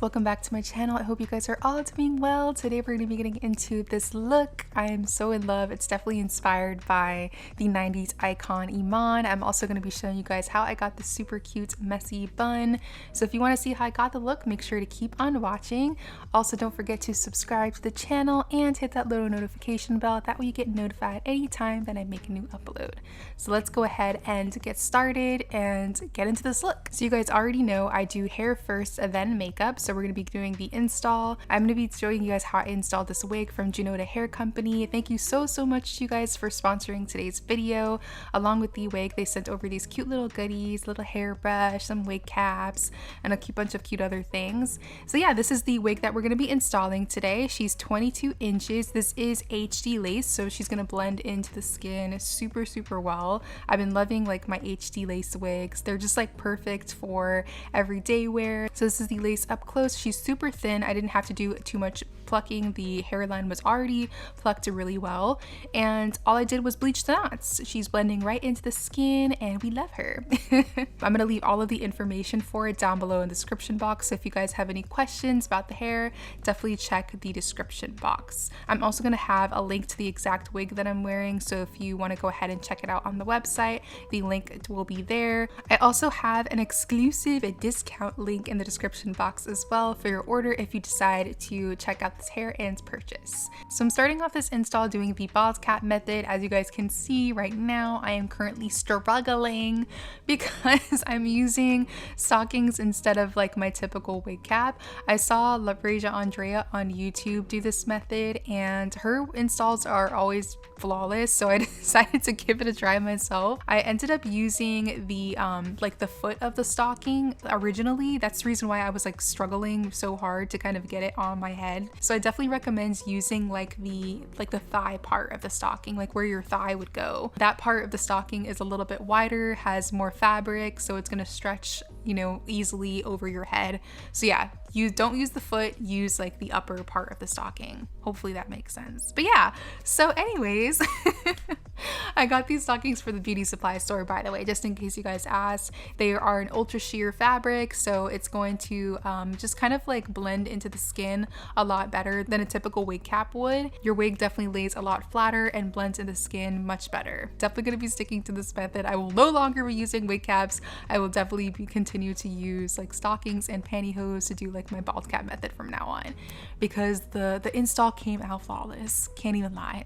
welcome back to my channel. I hope you guys are all doing well. Today we're going to be getting into this look. I am so in love. It's definitely inspired by the 90s icon Iman. I'm also going to be showing you guys how I got this super cute messy bun. So if you want to see how I got the look, make sure to keep on watching. Also, don't forget to subscribe to the channel and hit that little notification bell. That way you get notified anytime that I make a new upload. So let's go ahead and get started and get into this look. So you guys already know I do hair first and then makeup. So we're going to be doing the install. I'm going to be showing you guys how I installed this wig from Junoda hair company. Thank you so much to you guys for sponsoring today's video. Along with the wig, they sent over these cute little goodies, little hairbrush, some wig caps, and a cute bunch of cute other things. So yeah, this is the wig that we're going to be installing today. She's 22 inches. This is HD lace, so she's going to blend into the skin super well. I've been loving like my HD lace wigs. They're just like perfect for everyday wear. So this is the lace up close. She's super thin. I didn't have to do too much plucking. The hairline was already plucked really well, and all I did was bleach the knots. She's blending right into the skin and we love her. I'm gonna leave all of the information for it down below in the description box, so if you guys have any questions about the hair, definitely check the description box. I'm also gonna have a link to the exact wig that I'm wearing, so if you want to go ahead and check it out on the website, the link will be there. I also have an exclusive discount link in the description box as well for your order if you decide to check out this hair and purchase. So I'm starting off this install doing the bald cap method. As you guys can see right now, I am currently struggling because I'm using stockings instead of like my typical wig cap. I saw Andrea on YouTube do this method and her installs are always flawless, so I decided to give it a try myself. I ended up using the like the foot of the stocking originally. That's the reason why I was like struggling so hard to kind of get it on my head. So I definitely recommend using like the thigh part of the stocking, like where your thigh would go. That part of the stocking is a little bit wider, has more fabric, so it's gonna stretch, you know, easily over your head. So yeah, you don't use the foot, use like the upper part of the stocking. Hopefully that makes sense. But yeah, so anyways, I got these stockings for the beauty supply store, by the way, just in case you guys asked. They are an ultra sheer fabric, so it's going to just kind of like blend into the skin a lot better than a typical wig cap would. Your wig definitely lays a lot flatter and blends in the skin much better. Definitely going to be sticking to this method. I will no longer be using wig caps. I will definitely continue to use like stockings and pantyhose to do like my bald cap method from now on, because the install came out flawless. Can't even lie.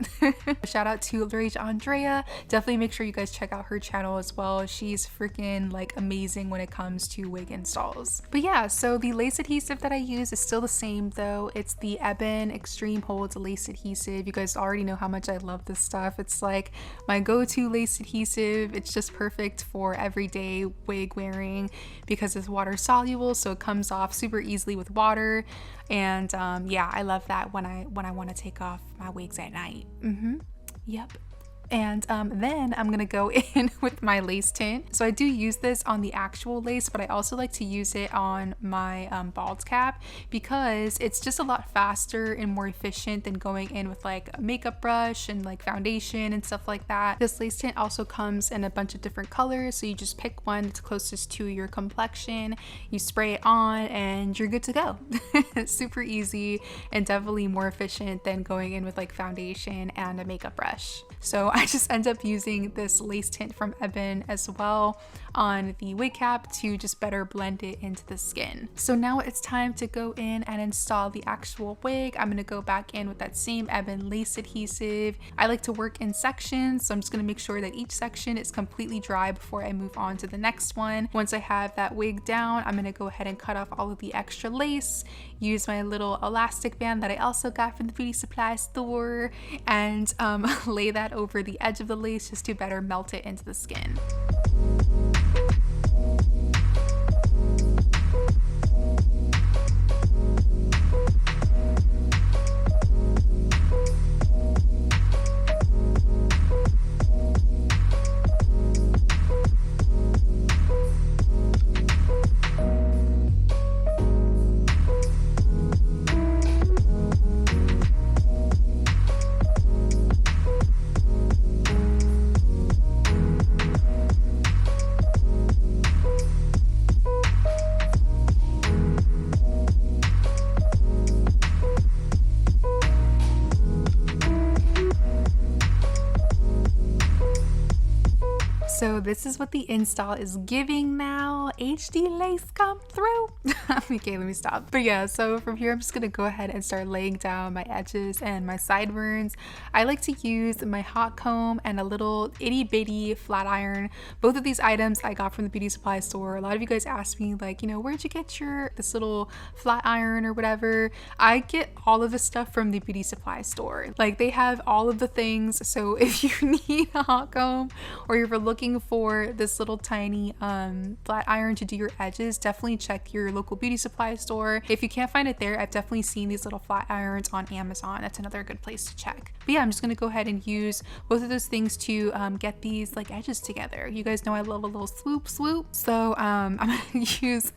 Shout out to Andrea. Definitely make sure you guys check out her channel as well. She's freaking like amazing when it comes to wig installs. But yeah, so the lace adhesive that I use is still the same though. It's the Auburn Extreme Holds lace adhesive. You guys already know how much I love this stuff. It's like my go-to lace adhesive. It's just perfect for everyday wig wearing because it's water soluble, so it comes off super easily with water. And yeah, I love that when I want to take off my wigs at night. Yep. And then I'm gonna go in with my lace tint. So I do use this on the actual lace, but I also like to use it on my bald cap because it's just a lot faster and more efficient than going in with like a makeup brush and like foundation and stuff like that. This lace tint also comes in a bunch of different colors, so you just pick one that's closest to your complexion, you spray it on, and you're good to go. It's super easy and definitely more efficient than going in with like foundation and a makeup brush. So I just end up using this lace tint from Auburn as well on the wig cap to just better blend it into the skin. So now it's time to go in and install the actual wig. I'm going to go back in with that same Auburn lace adhesive. I like to work in sections, so I'm just going to make sure that each section is completely dry before I move on to the next one. Once I have that wig down, I'm going to go ahead and cut off all of the extra lace, use my little elastic band that I also got from the beauty supply store, and lay that over the edge of the lace just to better melt it into the skin. So this is what the install is giving now. HD lace come through. Okay, let me stop. But yeah, so from here I'm just gonna go ahead and start laying down my edges and my sideburns. I like to use my hot comb and a little itty bitty flat iron. Both of these items I got from the beauty supply store. A lot of you guys asked me like, you know, where'd you get this little flat iron or whatever? I get all of the stuff from the beauty supply store. Like they have all of the things. So if you need a hot comb or you're looking for this little tiny flat iron to do your edges, definitely check your local beauty supply store. If you can't find it there, I've definitely seen these little flat irons on Amazon. That's another good place to check. But yeah, I'm just gonna go ahead and use both of those things to get these like edges together. You guys know I love a little swoop. So I'm gonna use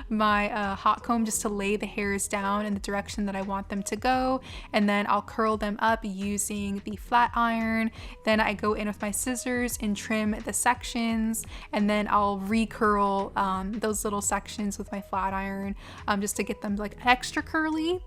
my hot comb just to lay the hairs down in the direction that I want them to go, and then I'll curl them up using the flat iron. Then I go in with my scissors and trim the sections, and then I'll recurl those little sections with my flat iron just to get them like extra curly.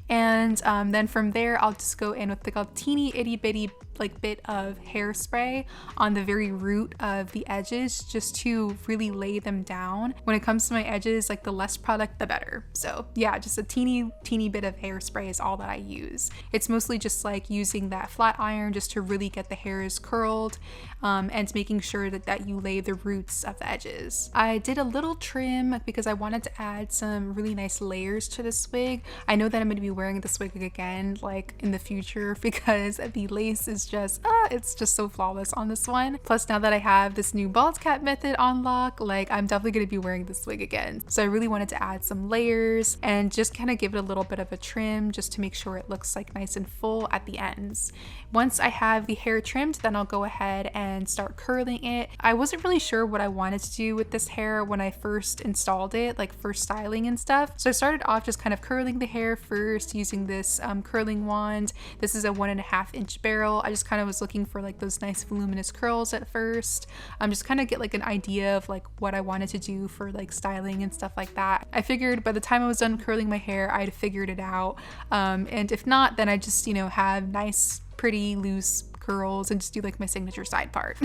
And then from there I'll just go in with like a teeny itty bitty like bit of hairspray on the very root of the edges just to really lay them down. When it comes to my edges, like the less product the better. So yeah, just a teeny bit of hairspray is all that I use. It's mostly just like using that flat iron just to really get the hairs curled and making sure that you lay the roots of the edges. I did a little trim because I wanted to add some really nice layers to this wig. I know that I'm going to be wearing this wig again like in the future because the lace is just it's just so flawless on this one. Plus now that I have this new bald cap method on lock, like I'm definitely going to be wearing this wig again. So I really wanted to add some layers and just kind of give it a little bit of a trim just to make sure it looks like nice and full at the ends. Once I have the hair trimmed, then I'll go ahead and start curling it. I wasn't really sure what I wanted to do with this hair when I first installed it, like first styling and stuff. So I started off just kind of curling the hair first using this curling wand. This is a 1.5 inch barrel. I just kind of was looking for like those nice voluminous curls at first. Just kind of get like an idea of like what I wanted to do for like styling and stuff like that. I figured by the time I was done curling my hair, I'd figured it out. And if not, then I just, you know, have nice, pretty loose curls and just do like my signature side part.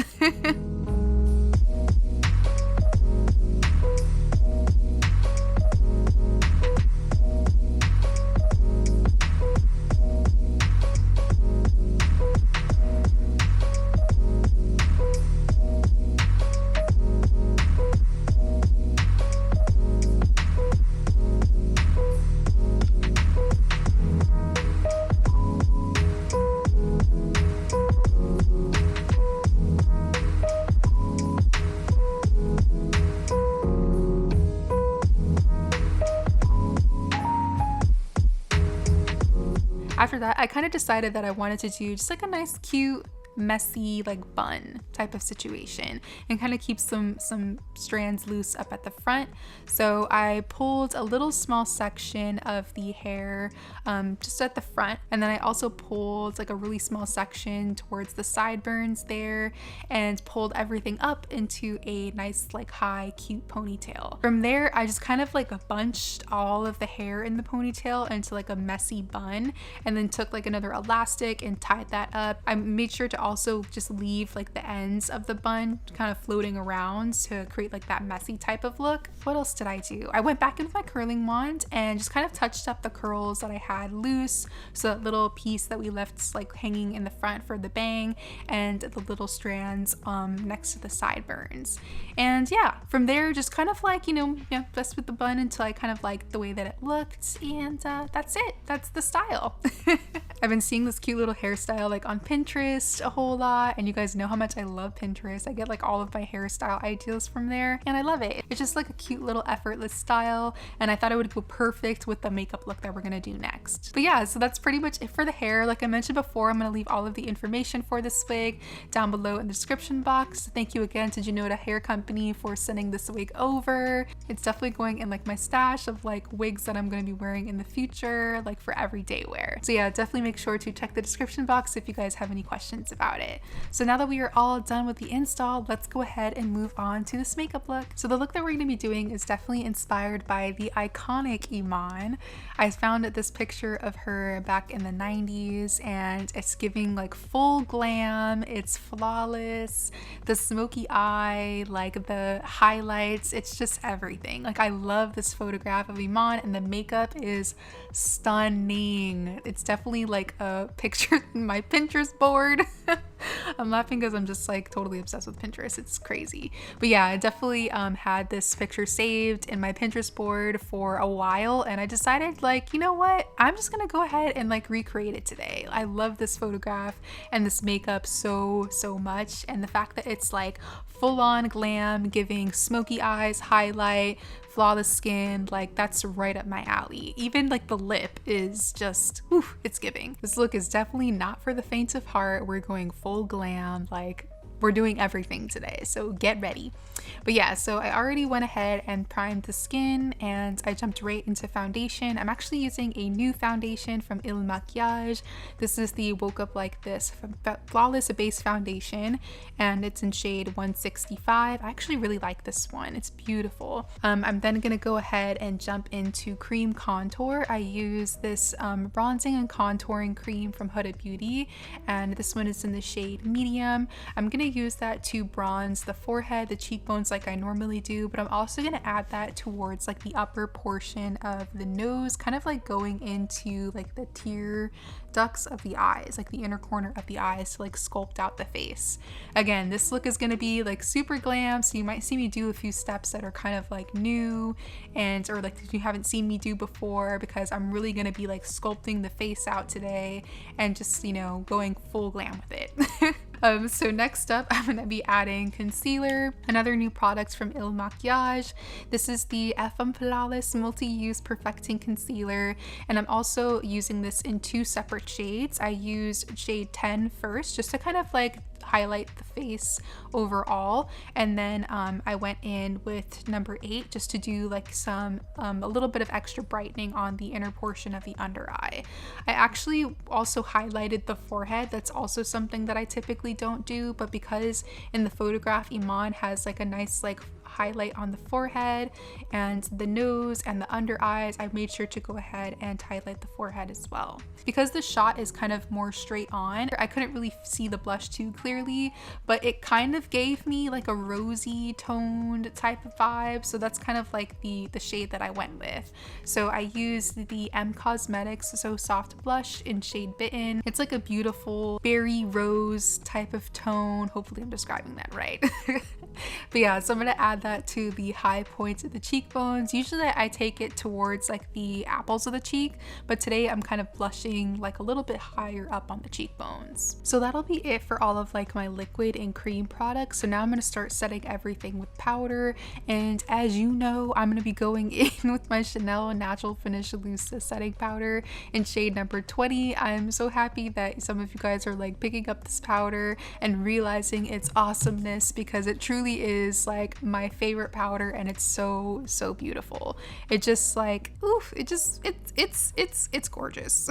After that, I kind of decided that I wanted to do just like a nice, cute, messy like bun type of situation and kind of keep some strands loose up at the front. So I pulled a little small section of the hair just at the front, and then I also pulled like a really small section towards the sideburns there and pulled everything up into a nice like high cute ponytail. From there I just kind of like bunched all of the hair in the ponytail into like a messy bun, and then took like another elastic and tied that up. I made sure to also just leave like the ends of the bun kind of floating around to create like that messy type of look. What else did I do? I went back in with my curling wand and just kind of touched up the curls that I had loose. So that little piece that we left like hanging in the front for the bang, and the little strands next to the sideburns. And yeah, from there just kind of like, you know, messed with the bun until I kind of liked the way that it looked, and that's it. That's the style. I've been seeing this cute little hairstyle like on Pinterest a whole lot, and you guys know how much I love Pinterest. I get like all of my hairstyle ideas from there, and I love it. It's just like a cute little effortless style, and I thought it would go perfect with the makeup look that we're gonna do next. But yeah, so that's pretty much it for the hair. Like I mentioned before, I'm gonna leave all of the information for this wig down below in the description box. Thank you again to Junoda Hair Company for sending this wig over. It's definitely going in like my stash of like wigs that I'm gonna be wearing in the future, like for everyday wear. So yeah, definitely make make sure to check the description box if you guys have any questions about it. So now that we are all done with the install, let's go ahead and move on to this makeup look. So the look that we're going to be doing is definitely inspired by the iconic Iman. I found this picture of her back in the 90s and it's giving like full glam. It's flawless. The smoky eye, like the highlights, it's just everything. Like I love this photograph of Iman and the makeup is stunning. It's definitely like a picture in my Pinterest board. I'm laughing because I'm just like totally obsessed with Pinterest. It's crazy. But yeah, I definitely had this picture saved in my Pinterest board for a while and I decided like, you know what? I'm just gonna go ahead and like recreate it today. I love this photograph and this makeup so much, and the fact that it's like full on glam, giving smoky eyes, highlight, flawless skin, like that's right up my alley. Even like the lip is just, whew, it's giving. This look is definitely not for the faint of heart. We're going full glam, like we're doing everything today, so get ready. But yeah, so I already went ahead and primed the skin and I jumped right into foundation. I'm actually using a new foundation from Il Makiage. This is the Woke Up Like This Flawless Base Foundation and it's in shade 165. I actually really like this one. It's beautiful. I'm then gonna go ahead and jump into cream contour. I use this bronzing and contouring cream from Huda Beauty and this one is in the shade medium. I'm gonna use that to bronze the forehead, the cheekbones like I normally do, but I'm also gonna add that towards like the upper portion of the nose, kind of like going into like the tear ducts of the eyes, like the inner corner of the eyes to like sculpt out the face. Again, this look is gonna be like super glam, so you might see me do a few steps that are kind of like new and or like you haven't seen me do before because I'm really gonna be like sculpting the face out today and just, you know, going full glam with it. So next up, I'm going to be adding concealer, another new product from Il Makiage. This is the FM Flawless Multi-Use Perfecting Concealer, and I'm also using this in two separate shades. I used shade 10 first, just to kind of like highlight the face overall, and then I went in with number 8 just to do like some a little bit of extra brightening on the inner portion of the under eye. I actually also highlighted the forehead. That's also something that I typically don't do, but because in the photograph Iman has like a nice like highlight on the forehead and the nose and the under eyes, I made sure to go ahead and highlight the forehead as well. Because the shot is kind of more straight on, I couldn't really see the blush too clearly, but it kind of gave me like a rosy toned type of vibe, so that's kind of like the shade that I went with. So I used the M Cosmetics So Soft blush in shade Bitten. It's like a beautiful berry rose type of tone. Hopefully I'm describing that right. But yeah, so I'm gonna add that to the high points of the cheekbones. Usually I take it towards like the apples of the cheek, but today I'm kind of blushing like a little bit higher up on the cheekbones. So that'll be it for all of like my liquid and cream products. So now I'm gonna start setting everything with powder, and as you know, I'm gonna be going in with my Chanel Natural Finish Loose setting powder in shade number 20. I'm so happy that some of you guys are like picking up this powder and realizing its awesomeness, because it truly is like my favorite powder and it's so beautiful. It just like, oof, it's gorgeous.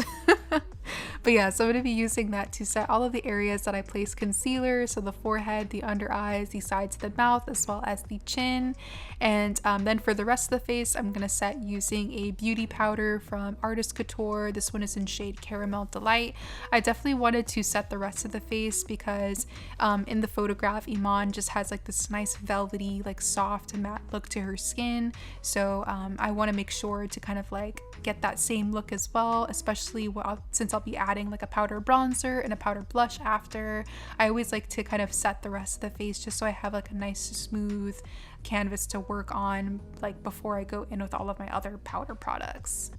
But yeah, so I'm going to be using that to set all of the areas that I place concealer, so the forehead, the under eyes, the sides of the mouth, as well as the chin. And then for the rest of the face, I'm going to set using a beauty powder from Artist Couture. This one is in shade Caramel Delight. I definitely wanted to set the rest of the face because in the photograph, Iman just has like this nice velvety, like soft matte look to her skin. So I want to make sure to kind of like get that same look as well, especially since I'll be adding like a powder bronzer and a powder blush after. I always like to kind of set the rest of the face just so I have like a nice smooth canvas to work on like before I go in with all of my other powder products.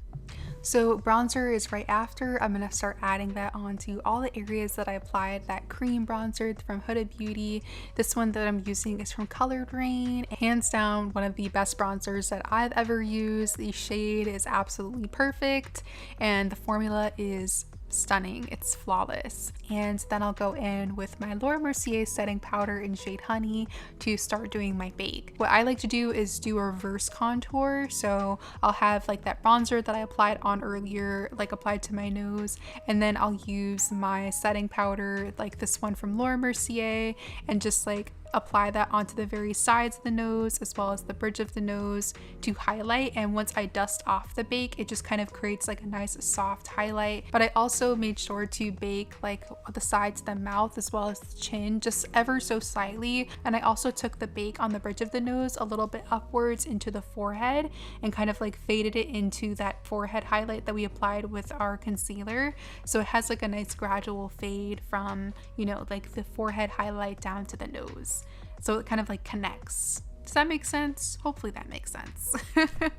So bronzer is right after. I'm going to start adding that onto all the areas that I applied that cream bronzer from Huda Beauty. This one that I'm using is from Colored Rain. Hands down, one of the best bronzers that I've ever used. The shade is absolutely perfect and the formula is stunning. It's flawless. And then I'll go in with my Laura Mercier setting powder in shade Honey to start doing my bake. What I like to do is do a reverse contour. So I'll have like that bronzer that I applied on earlier, like applied to my nose, and then I'll use my setting powder, like this one from Laura Mercier, and just like apply that onto the very sides of the nose as well as the bridge of the nose to highlight. And once I dust off the bake, it just kind of creates like a nice soft highlight. But I also made sure to bake like the sides of the mouth as well as the chin, just ever so slightly. And I also took the bake on the bridge of the nose a little bit upwards into the forehead and kind of like faded it into that forehead highlight that we applied with our concealer. So it has like a nice gradual fade from, you know, like the forehead highlight down to the nose. So it kind of like connects. Does that make sense? Hopefully that makes sense.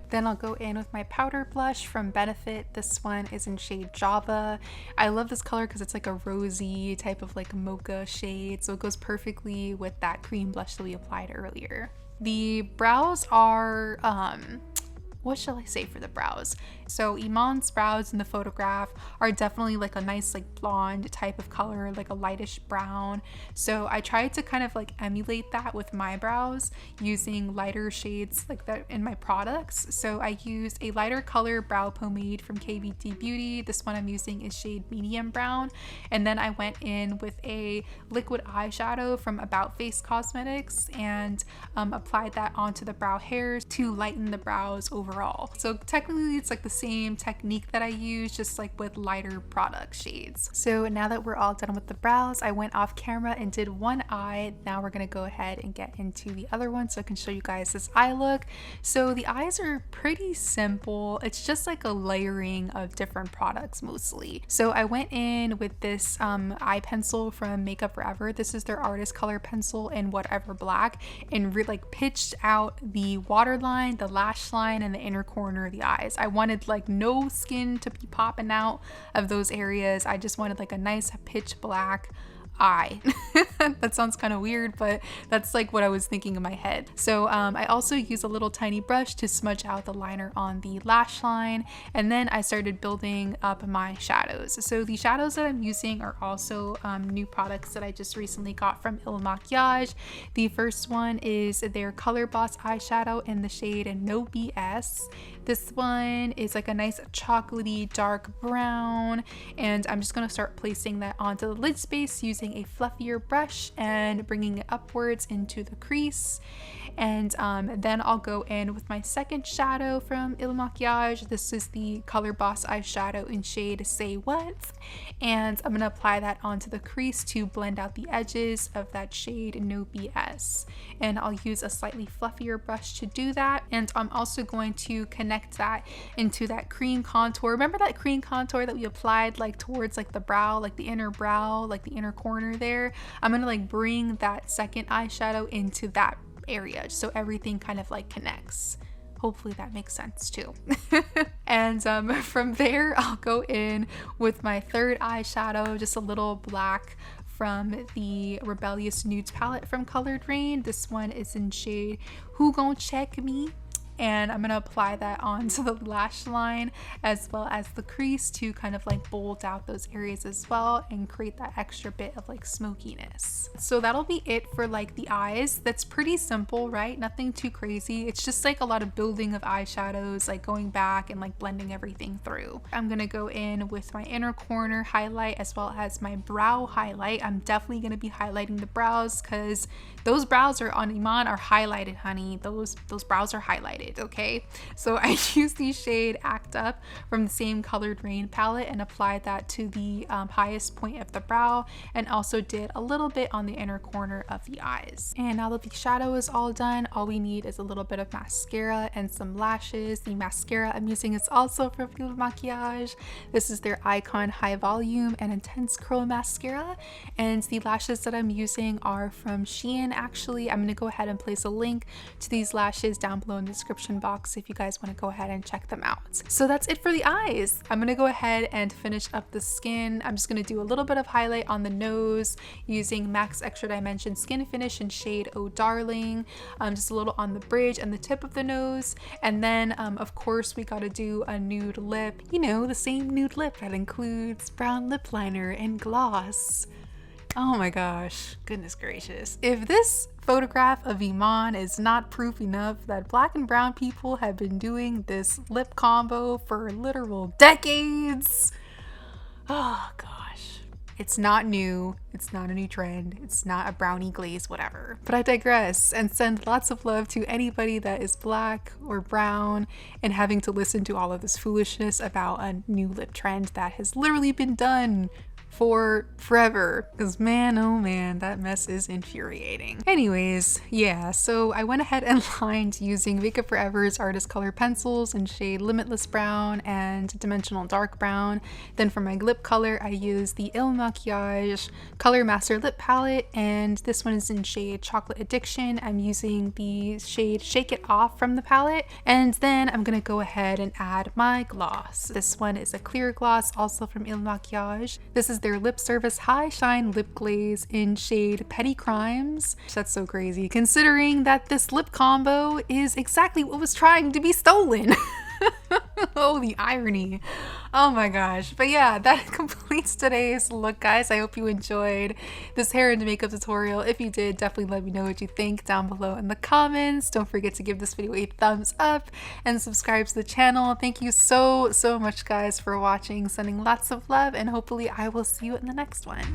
Then I'll go in with my powder blush from Benefit. This one is in shade Java. I love this color because it's like a rosy type of like mocha shade. So it goes perfectly with that cream blush that we applied earlier. The brows are, what shall I say for the brows? So Iman's brows in the photograph are definitely like a nice like blonde type of color, like a lightish brown. So I tried to kind of like emulate that with my brows using lighter shades like that in my products. So I used a lighter color brow pomade from KVD Beauty. This one I'm using is shade medium brown. And then I went in with a liquid eyeshadow from About Face Cosmetics and applied that onto the brow hairs to lighten the brows overall. So technically it's like the same technique that I use, just like with lighter product shades. So now that we're all done with the brows, I went off camera and did one eye. Now we're gonna go ahead and get into the other one so I can show you guys this eye look. So the eyes are pretty simple. It's just like a layering of different products mostly. So I went in with this eye pencil from Makeup Forever. This is their artist color pencil in whatever black, and like pitched out the waterline, the lash line, and the inner corner of the eyes. I wanted like no skin to be popping out of those areas. I just wanted like a nice pitch black eye. That sounds kind of weird, but that's like what I was thinking in my head. So I also use a little tiny brush to smudge out the liner on the lash line, and then I started building up my shadows. So the shadows that I'm using are also new products that I just recently got from Il Makiage. The first one is their Color Boss eyeshadow in the shade No BS. This one is like a nice chocolatey dark brown, and I'm just gonna start placing that onto the lid space using a fluffier brush and bringing it upwards into the crease. And then I'll go in with my second shadow from Il Makiage. This is the Color Boss eyeshadow in shade Say What, and I'm gonna apply that onto the crease to blend out the edges of that shade No BS. And I'll use a slightly fluffier brush to do that, and I'm also going to connect that into that cream contour. Remember that cream contour that we applied like towards like the brow, like the inner brow, like the inner corner there? I'm gonna like bring that second eyeshadow into that area so everything kind of like connects. Hopefully that makes sense too. And from there I'll go in with my third eyeshadow, just a little black from the Rebellious Nudes palette from Colored Rain. This one is in shade Who Gon' Check Me, and I'm gonna apply that onto the lash line as well as the crease to kind of like bold out those areas as well and create that extra bit of like smokiness. So that'll be it for like the eyes. That's pretty simple, right? Nothing too crazy. It's just like a lot of building of eyeshadows, like going back and like blending everything through. I'm gonna go in with my inner corner highlight as well as my brow highlight. I'm definitely gonna be highlighting the brows because those brows are on Iman are highlighted, honey. Those brows are highlighted. Okay, so I used the shade Act Up from the same Colored Rain palette and applied that to the highest point of the brow, and also did a little bit on the inner corner of the eyes. And now that the shadow is all done, all we need is a little bit of mascara and some lashes. The mascara I'm using is also from Il Makiage. This is their Icon High Volume and Intense Curl Mascara, and the lashes that I'm using are from Shein. Actually, I'm going to go ahead and place a link to these lashes down below in the description box if you guys want to go ahead and check them out. So that's it for the eyes. I'm gonna go ahead and finish up the skin. I'm just gonna do a little bit of highlight on the nose using MAC's Extra Dimension Skin Finish in shade Oh Darling. Just a little on the bridge and the tip of the nose. And then of course we gotta do a nude lip. You know, the same nude lip that includes brown lip liner and gloss. Oh my gosh, goodness gracious. If this photograph of Iman is not proof enough that black and brown people have been doing this lip combo for literal decades. Oh gosh. It's not new. It's not a new trend. It's not a brownie glaze, whatever. But I digress and send lots of love to anybody that is black or brown and having to listen to all of this foolishness about a new lip trend that has literally been done for forever, because man, oh man, that mess is infuriating. Anyways, yeah, so I went ahead and lined using Makeup Forever's Artist Color pencils in shade Limitless Brown and Dimensional Dark Brown. Then for my lip color, I used the Il Makiage Color Master Lip Palette, and this one is in shade Chocolate Addiction. I'm using the shade Shake It Off from the palette, and then I'm gonna go ahead and add my gloss. This one is a clear gloss, also from Il Makiage. This is their Lip Service High Shine Lip Glaze in shade Petty Crimes. That's so crazy, considering that this lip combo is exactly what was trying to be stolen. Oh, the irony. Oh my gosh. But yeah, that completes today's look, guys. I hope you enjoyed this hair and makeup tutorial. If you did, definitely let me know what you think down below in the comments. Don't forget to give this video a thumbs up and subscribe to the channel. Thank you so much, guys, for watching. Sending lots of love, and hopefully I will see you in the next one.